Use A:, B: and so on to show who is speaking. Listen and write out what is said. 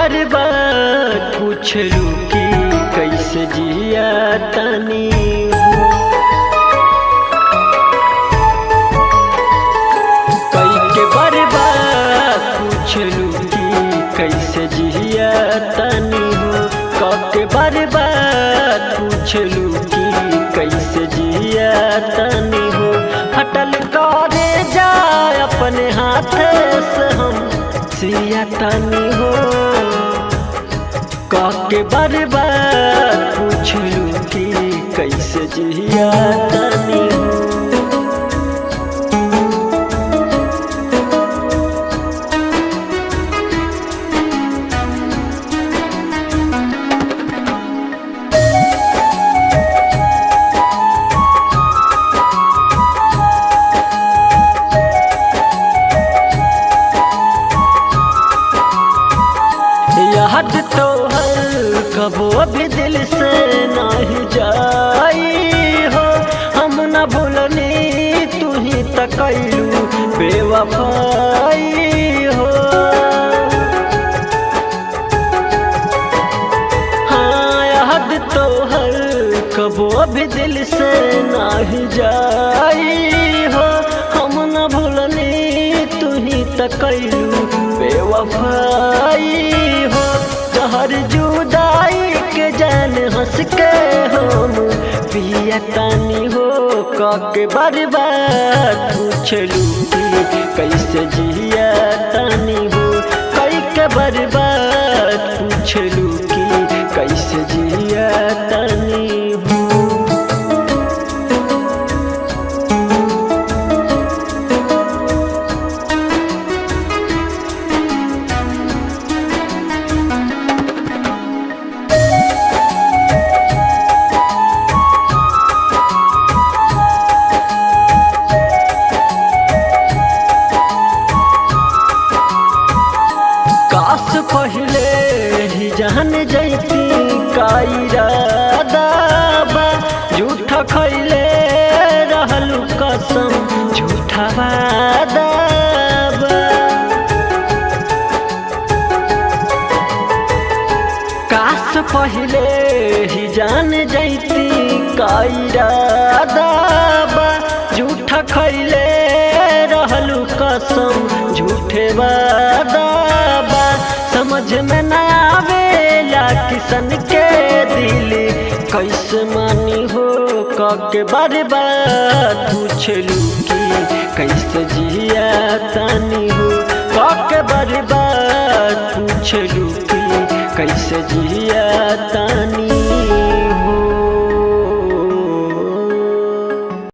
A: बर्बाद पूछलू कि कैसे जिया तनी हो। कई के बर्बाद पूछलू कि कैसे जिया तनी हो। के बर्बाद पूछलू कि कैसे जिया तनी हो। हटल करे जाए अपने हाथ से हम सिया तनी हो। के बर्बाद पूछलू कि कैसे जिया तनी हो। याद तो हर कबो भी दिल से नहीं जाई हो। हम न भूलनी तू ही तकैलू बेवफाई हो। हाँ याद तो हर कबो भी दिल से नहीं जाई हो। हम न भूलनी तू ही तकैलू बेवफाई हो। जहर जुदाई के जान हंस के हम पिया तानी हो। के बर्बाद पूछलू कि कैसे जिया तानी हो। कई के बर्बाद पूछलू कि कैसे जिया तानी हो। काश पहले ही जान जैती का इरादा बा। झूठा खैले रहलू कसम झूठा वादा बा। काश पहले ही जान जैती का इरादा बा। झूठा खैले रहलू कसम झूठे वादा बा। समझ में न आवेला किसन के दिल कैसे मानी हो। के बर्बाद पूछलू कि कैसे जिया तानी हो। के बर्बाद पूछलू कि कैसे जिया तानी